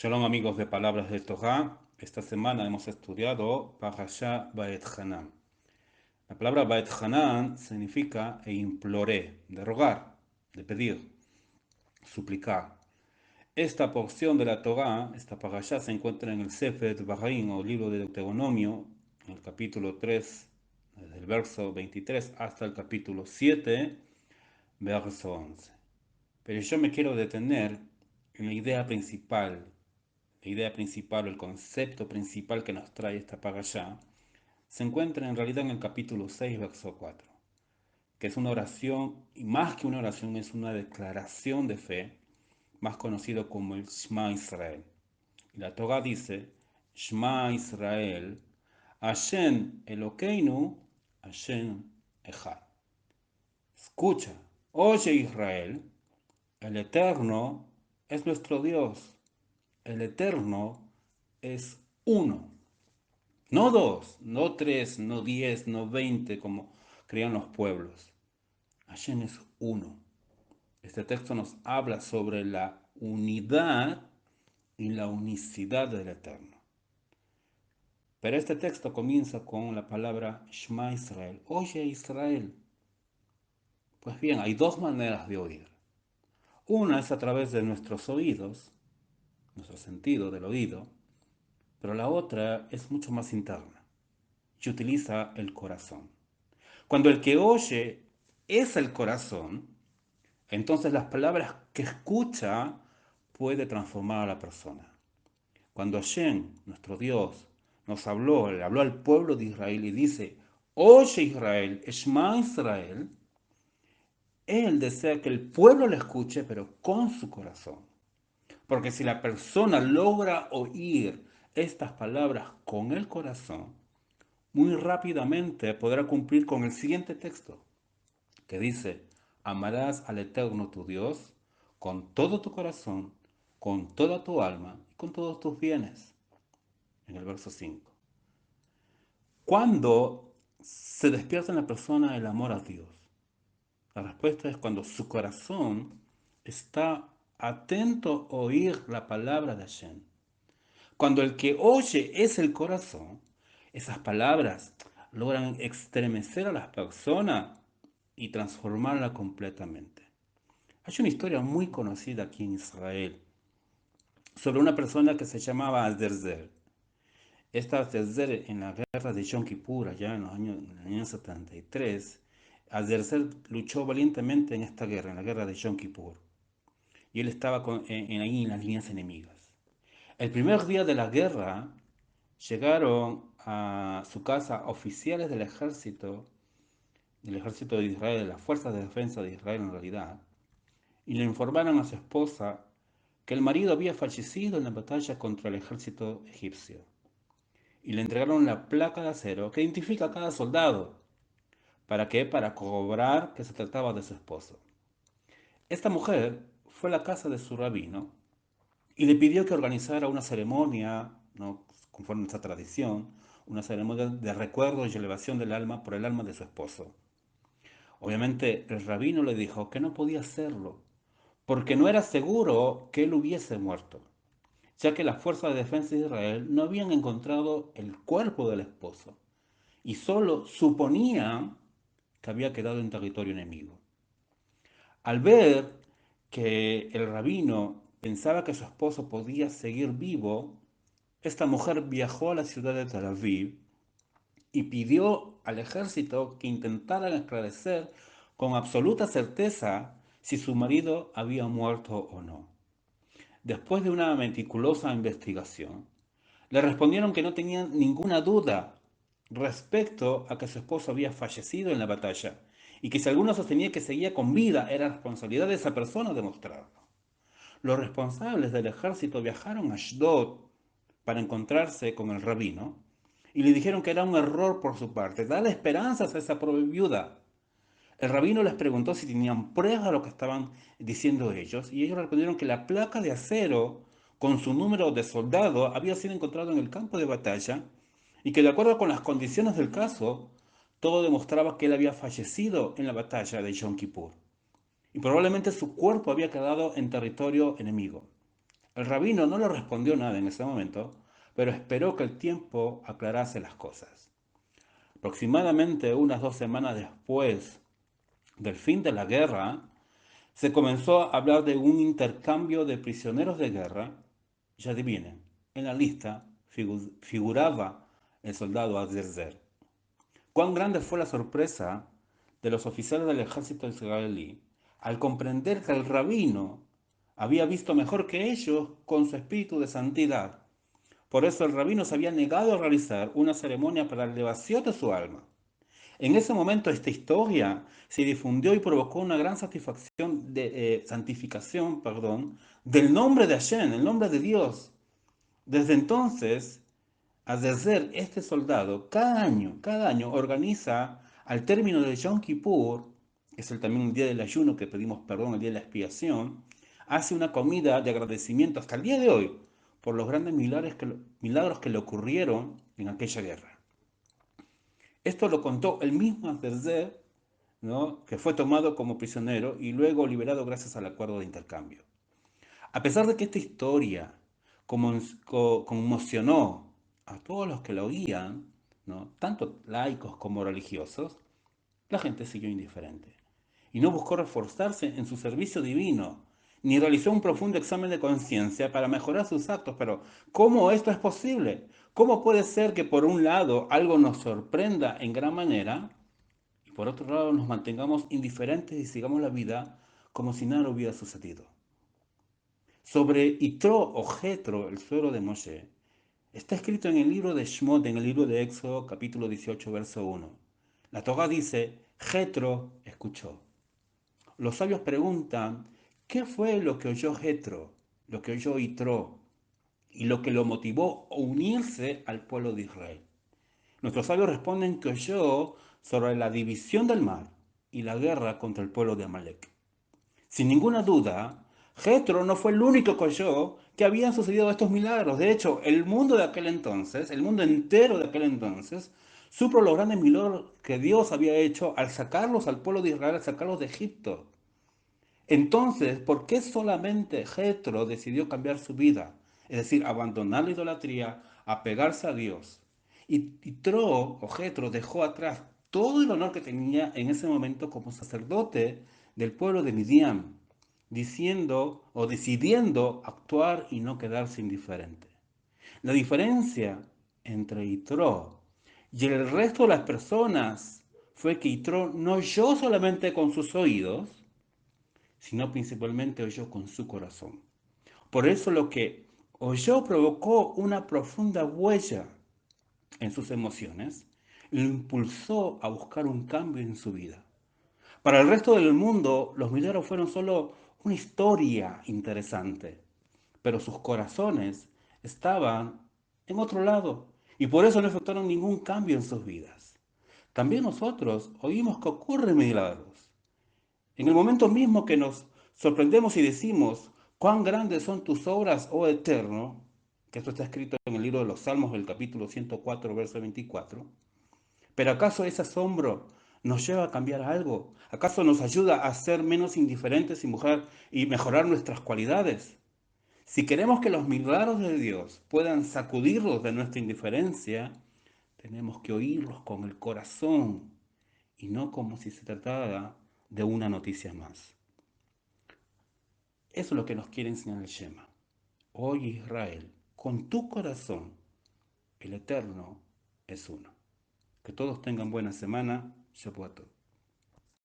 Shalom amigos de Palabras de Torah. Esta semana hemos estudiado Parashá Baet Hanan. La palabra Baet Hanan significa e imploré, de rogar, de pedir, suplicar. Esta porción de la Torah, esta Parashá, se encuentra en el Sefer Devarim o libro de Deuteronomio, en el capítulo 3, desde el verso 23 hasta el capítulo 7, verso 11. Pero yo me quiero detener en la idea principal o el concepto principal que nos trae esta parashá, se encuentra en realidad en el capítulo 6, verso 4, que es una oración, y más que una oración, es una declaración de fe, más conocido como el Shema Israel. Y la Torah dice, Shema Israel, Hashem Elokeinu, Hashem Echad. Escucha, oye Israel, el Eterno es nuestro Dios, el Eterno es uno. No dos, no tres, no 10, no 20 como creían los pueblos. Hashem es uno. Este texto nos habla sobre la unidad y la unicidad del Eterno. Pero este texto comienza con la palabra Shema Israel. Oye Israel. Pues bien, hay dos maneras de oír. Una es a través de nuestros oídos, nuestro sentido del oído, pero la otra es mucho más interna y utiliza el corazón. Cuando el que oye es el corazón, entonces las palabras que escucha puede transformar a la persona. Cuando Hashem, nuestro Dios, nos habló, le habló al pueblo de Israel y dice, oye Israel, Shema Israel, Él desea que el pueblo le escuche, pero con su corazón. Porque si la persona logra oír estas palabras con el corazón, muy rápidamente podrá cumplir con el siguiente texto, que dice, amarás al Eterno tu Dios con todo tu corazón, con toda tu alma y con todos tus bienes. En el verso 5. ¿Cuándo se despierta en la persona el amor a Dios? La respuesta es cuando su corazón está atento a oír la palabra de Hashem. Cuando el que oye es el corazón, esas palabras logran estremecer a las personas y transformarla completamente. Hay una historia muy conocida aquí en Israel sobre una persona que se llamaba Azerzer. Esta Azerzer en la guerra de Yom Kippur, allá en el año 73, Azerzer luchó valientemente en esta guerra, en la guerra de Yom Kippur. Y él estaba ahí en las líneas enemigas. El primer día de la guerra llegaron a su casa oficiales del ejército de Israel, de las fuerzas de defensa de Israel en realidad, y le informaron a su esposa que el marido había fallecido en la batalla contra el ejército egipcio. Y le entregaron la placa de acero que identifica a cada soldado. ¿Para qué? Para corroborar que se trataba de su esposo. Esta mujer fue a la casa de su rabino y le pidió que organizara una ceremonia, ¿no?, conforme a esta tradición, una ceremonia de recuerdo y elevación del alma por el alma de su esposo. Obviamente el rabino le dijo que no podía hacerlo, porque no era seguro que él hubiese muerto, ya que las fuerzas de defensa de Israel no habían encontrado el cuerpo del esposo y solo suponían que había quedado en territorio enemigo. Al ver que el rabino pensaba que su esposo podía seguir vivo, esta mujer viajó a la ciudad de Tel Aviv y pidió al ejército que intentaran esclarecer con absoluta certeza si su marido había muerto o no. Después de una meticulosa investigación, le respondieron que no tenían ninguna duda respecto a que su esposo había fallecido en la batalla y que si alguno sostenía que seguía con vida era responsabilidad de esa persona demostrarlo. Los responsables del ejército viajaron a Ashdod para encontrarse con el rabino y le dijeron que era un error por su parte, darle esperanzas a esa pobre viuda. El rabino les preguntó si tenían pruebas de lo que estaban diciendo ellos y ellos respondieron que la placa de acero con su número de soldado había sido encontrado en el campo de batalla y que de acuerdo con las condiciones del caso, todo demostraba que él había fallecido en la batalla de Yom Kippur y probablemente su cuerpo había quedado en territorio enemigo. El rabino no le respondió nada en ese momento, pero esperó que el tiempo aclarase las cosas. Aproximadamente unas 2 semanas después del fin de la guerra, se comenzó a hablar de un intercambio de prisioneros de guerra. Ya adivinen, en la lista figuraba el soldado Azazel. Cuán grande fue la sorpresa de los oficiales del ejército israelí al comprender que el rabino había visto mejor que ellos con su espíritu de santidad. Por eso el rabino se había negado a realizar una ceremonia para la elevación de su alma. En ese momento esta historia se difundió y provocó una gran santificación, del nombre de Hashem, el nombre de Dios. Desde entonces, Azazel, este soldado, cada año organiza al término de Yom Kippur, que es también el día del ayuno que pedimos perdón, el día de la expiación, hace una comida de agradecimiento hasta el día de hoy por los grandes milagros que le ocurrieron en aquella guerra. Esto lo contó el mismo Azazel, ¿no?, que fue tomado como prisionero y luego liberado gracias al acuerdo de intercambio. A pesar de que esta historia conmocionó a todos los que la oían, ¿no?, tanto laicos como religiosos, la gente siguió indiferente y no buscó reforzarse en su servicio divino, ni realizó un profundo examen de conciencia para mejorar sus actos. Pero, ¿cómo esto es posible? ¿Cómo puede ser que por un lado algo nos sorprenda en gran manera y por otro lado nos mantengamos indiferentes y sigamos la vida como si nada hubiera sucedido? Sobre Yitro o Jetro, el suegro de Moshe, está escrito en el libro de Shmot, en el libro de Éxodo, capítulo 18, verso 1. La Torá dice: Jetro escuchó. Los sabios preguntan: ¿qué fue lo que oyó Jetro, lo que oyó Yitro y lo que lo motivó a unirse al pueblo de Israel? Nuestros sabios responden que oyó sobre la división del mar y la guerra contra el pueblo de Amalek. Sin ninguna duda, Jetro no fue el único que oyó que habían sucedido estos milagros. De hecho, el mundo de aquel entonces, el mundo entero de aquel entonces, supo los grandes milagros que Dios había hecho al sacarlos al pueblo de Israel, al sacarlos de Egipto. Entonces, ¿por qué solamente Jetro decidió cambiar su vida? Es decir, abandonar la idolatría, apegarse a Dios. Y Tro o Jetro dejó atrás todo el honor que tenía en ese momento como sacerdote del pueblo de Midian, diciendo o decidiendo actuar y no quedarse indiferente. La diferencia entre Yitro y el resto de las personas fue que Yitro no oyó solamente con sus oídos, sino principalmente oyó con su corazón. Por eso lo que oyó provocó una profunda huella en sus emociones y lo impulsó a buscar un cambio en su vida. Para el resto del mundo, los milagros fueron solo una historia interesante, pero sus corazones estaban en otro lado y por eso no efectuaron ningún cambio en sus vidas. También nosotros oímos que ocurren milagros. En el momento mismo que nos sorprendemos y decimos: cuán grandes son tus obras, oh Eterno, que esto está escrito en el libro de los Salmos, del capítulo 104, verso 24, pero ¿acaso ese asombro nos lleva a cambiar algo? ¿Acaso nos ayuda a ser menos indiferentes y mejorar nuestras cualidades? Si queremos que los milagros de Dios puedan sacudirnos de nuestra indiferencia, tenemos que oírlos con el corazón y no como si se tratara de una noticia más. Eso es lo que nos quiere enseñar el Shema. Oye Israel, con tu corazón, el Eterno es uno. Que todos tengan buena semana. Shavuot Tov.